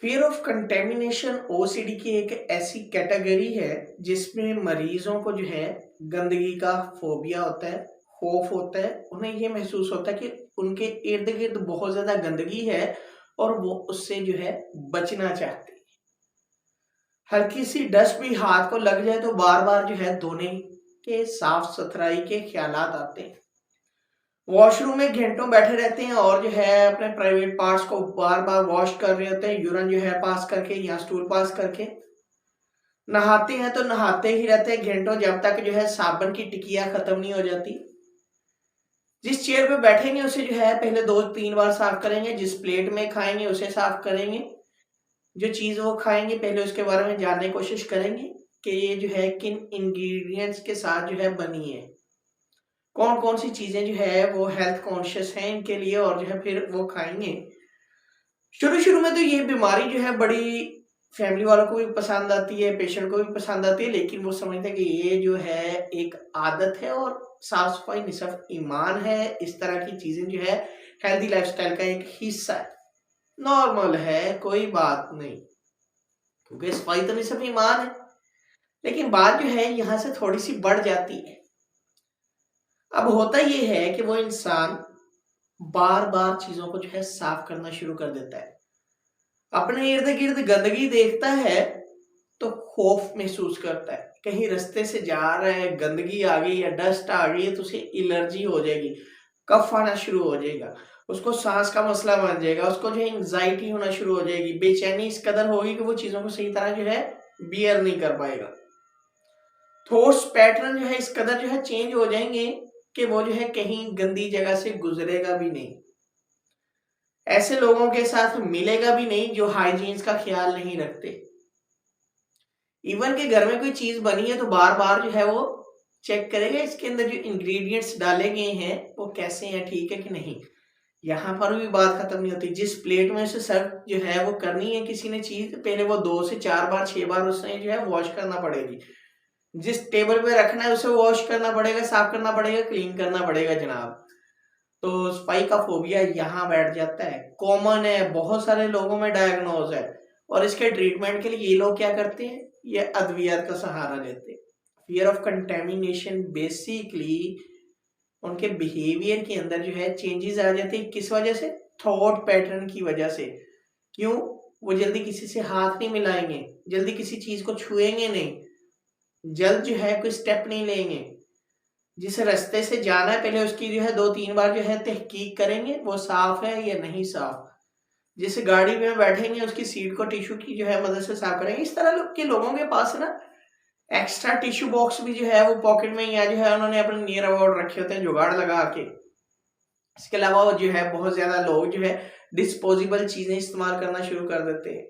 Fear of contamination OCD की एक ऐसी कैटेगरी है जिसमें मरीजों को जो है गंदगी का फोबिया होता है, खौफ होता है। उन्हें ये महसूस होता है कि उनके इर्द गिर्द बहुत ज्यादा गंदगी है और वो उससे जो है बचना चाहते हैं। हल्की सी डस्ट भी हाथ को लग जाए तो बार बार जो है धोने के, साफ सुथराई के ख्यालात आते हैं। वॉशरूम में घंटों बैठे रहते हैं और जो है अपने प्राइवेट पार्ट्स को बार बार वॉश कर रहे होते हैं, यूरिन जो है पास करके या स्टूल पास करके। नहाते हैं तो नहाते ही रहते हैं घंटों, जब तक जो है साबुन की टिकिया खत्म नहीं हो जाती। जिस चेयर पे बैठेंगे उसे जो है पहले 2-3 बार साफ करेंगे, जिस प्लेट में खाएंगे उसे साफ करेंगे, जो चीज वो खाएंगे पहले उसके बारे में जानने की कोशिश करेंगे कि ये जो है किन इंग्रेडिएंट्स के साथ जो है बनी है, कौन कौन सी चीजें जो है वो हेल्थ कॉन्शियस हैं इनके लिए, और जो है फिर वो खाएंगे। शुरू शुरू में तो ये बीमारी जो है बड़ी फैमिली वालों को भी पसंद आती है, पेशेंट को भी पसंद आती है, लेकिन वो समझते हैं कि ये जो है एक आदत है और साफ सफाई निसफ ईमान है। इस तरह की चीजें जो है हेल्दी लाइफस्टाइल का एक हिस्सा है, नॉर्मल है, कोई बात नहीं, क्योंकि सफाई तो निसफ ईमान है। लेकिन बात जो है यहाँ से थोड़ी सी बढ़ जाती है। अब होता ये है कि वो इंसान बार बार चीजों को जो है साफ करना शुरू कर देता है। अपने इर्द गिर्द गंदगी देखता है तो खौफ महसूस करता है, कहीं रास्ते से जा रहा है, गंदगी आ गई या डस्ट आ गई है तो उसे एलर्जी हो जाएगी, कफ आना शुरू हो जाएगा, उसको सांस का मसला बन जाएगा, उसको जो है एंग्जाइटी होना शुरू हो जाएगी, बेचैनी इस कदर होगी कि वो चीजों को सही तरह जो है बियर नहीं कर पाएगा। थॉट्स पैटर्न जो है इस कदर जो है चेंज हो जाएंगे कि वो जो है कहीं गंदी जगह से गुजरेगा भी नहीं, ऐसे लोगों के साथ मिलेगा भी नहीं जो हाइजीन्स का ख्याल नहीं रखते। इवन के घर में कोई चीज बनी है तो बार बार जो है वो चेक करेगा इसके अंदर जो इंग्रेडिएंट्स डाले गए हैं वो कैसे हैं, ठीक है कि नहीं। यहाँ पर भी बात खत्म नहीं होती, जिस प्लेट में से सर्व जो है वो करनी है किसी ने चीज, पहले वो 2 से 4 बार 6 बार उसने जो है वॉश करना पड़ेगी। जिस टेबल पे रखना है उसे वॉश करना पड़ेगा, साफ करना पड़ेगा, क्लीन करना पड़ेगा जनाब। तो सफाई का फोबिया यहाँ बैठ जाता है, कॉमन है, बहुत सारे लोगों में डायग्नोज है। और इसके ट्रीटमेंट के लिए ये लोग क्या करते हैं, ये अद्वियात का सहारा लेते हैं। फियर ऑफ कंटेमिनेशन बेसिकली उनके बिहेवियर के अंदर जो है चेंजेस आ जाते हैं। किस वजह से? थॉट पैटर्न की वजह से। क्यों? वो जल्दी किसी से हाथ नहीं मिलाएंगे, जल्दी किसी चीज को छुएंगे नहीं, जल्द जो है कोई स्टेप नहीं लेंगे। जिस रास्ते से जाना है पहले उसकी जो है 2-3 बार जो है तहकीक करेंगे वो साफ है या नहीं साफ। जिस गाड़ी में बैठेंगे उसकी सीट को टिश्यू की जो है मदद से साफ करेंगे। इस तरह के लोगों के पास ना एक्स्ट्रा टिश्यू बॉक्स भी जो है वो पॉकेट में या जो है उन्होंने अपने नियर अबाउट रखे होते हैं जुगाड़ लगा के। इसके अलावा वो जो है बहुत ज्यादा लोग जो है डिस्पोजेबल चीजें इस्तेमाल करना शुरू कर देते हैं।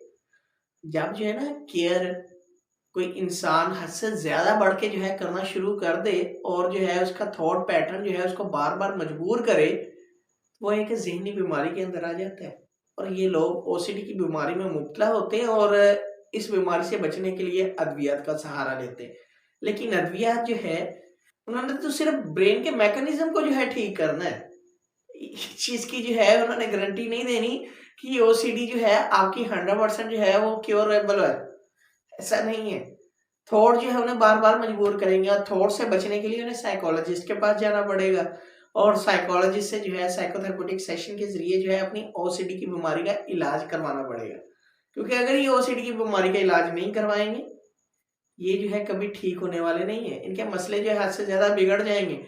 जब जो है ना केयर कोई इंसान हद से ज्यादा बढ़ के जो है करना शुरू कर दे और जो है उसका थॉट पैटर्न जो है उसको बार बार मजबूर करे, वो एक जहनी बीमारी के अंदर आ जाता है। और ये लोग ओसीडी की बीमारी में मुब्तला होते हैं और इस बीमारी से बचने के लिए अद्वियात का सहारा लेते हैं। लेकिन अद्वियात जो है उन्होंने तो सिर्फ ब्रेन के मैकेनिज्म को जो है ठीक करना है, इस चीज की जो है उन्होंने गारंटी नहीं देनी कि ओसीडी जो है आपकी 100% जो है वो क्योरेबल है। ऐसा नहीं है। थॉट जो है उन्हें बार बार मजबूर करेंगे और थॉट से बचने के लिए उन्हें साइकोलॉजिस्ट के पास जाना पड़ेगा और साइकोलॉजिस्ट से जो है साइकोथेरेपेटिक सेशन के जरिए जो है अपनी ओसीडी की बीमारी का इलाज करवाना पड़ेगा। क्योंकि अगर ये ओसीडी की बीमारी का इलाज नहीं करवाएंगे ये जो है कभी ठीक होने वाले नहीं है, इनके मसले जो है हद से ज्यादा बिगड़ जाएंगे।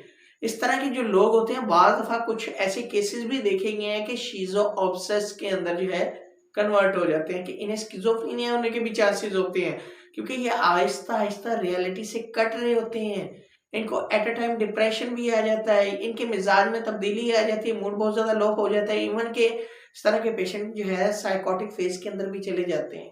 इस तरह के जो लोग होते हैं बाज दफा कुछ ऐसे केसेस भी देखे गए हैं कि शीजो ऑब्सेस के अंदर जो है कन्वर्ट हो जाते हैं, कि इन्हें स्किज़ोफ्रेनिया होने के भी चांसेस होते हैं, क्योंकि ये आहिस्ता आहिस्ता रियलिटी से कट रहे होते हैं। इनको एट अ टाइम डिप्रेशन भी आ जाता है, इनके मिजाज में तब्दीली आ जाती है, मूड बहुत ज्यादा लो हो जाता है। इवन के इस तरह के पेशेंट जो है साइकोटिक फेज के अंदर भी चले जाते हैं।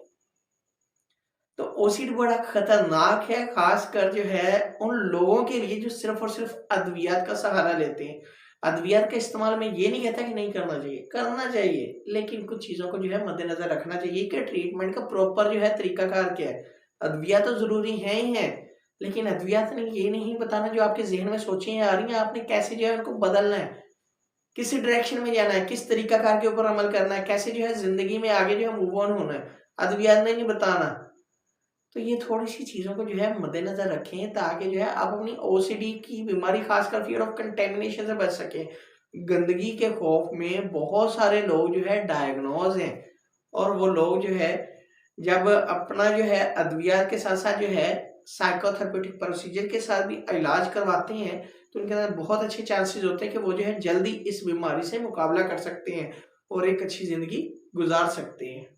तो ओसीडी बड़ा खतरनाक है, खासकर जो है उन लोगों के लिए जो सिर्फ और सिर्फ अद्वियात का सहारा लेते हैं। अद्वियात का इस्तेमाल मैं ये नहीं कहता कि नहीं करना चाहिए, करना चाहिए, लेकिन कुछ चीजों को जो है मद्देनजर रखना चाहिए कि ट्रीटमेंट का प्रॉपर जो है तरीकाकार क्या है। अद्वियात तो जरूरी है ही है, लेकिन अद्वियात ने ये नहीं बताना जो आपके जहन में सोचें आ रही हैं आपने कैसे जो है उनको बदलना है, किस डायरेक्शन में जाना है, किस तरीकाकार के ऊपर अमल करना है, कैसे जो है ज़िंदगी में आगे जो है मूव ऑन होना है, अद्वियात ने नहीं बताना। तो ये थोड़ी-सी चीज़ों को जो है मद्देनज़र रखें ताकि जो है आप अपनी ओसीडी की बीमारी, खासकर फ़ियर ऑफ कंटेमिनेशन से बच सकें। गंदगी के खौफ में बहुत सारे लोग जो है डायग्नोज़ हैं और वो लोग जो है जब अपना जो है अद्वियात के साथ-साथ जो है साइकोथेरेप्यूटिक प्रोसीजर के साथ भी इलाज करवाते हैं, तो उनके अंदर बहुत अच्छे चांसेस होते हैं कि वो जो है जल्दी इस बीमारी से मुकाबला कर सकते हैं और एक अच्छी ज़िंदगी गुज़ार सकते हैं।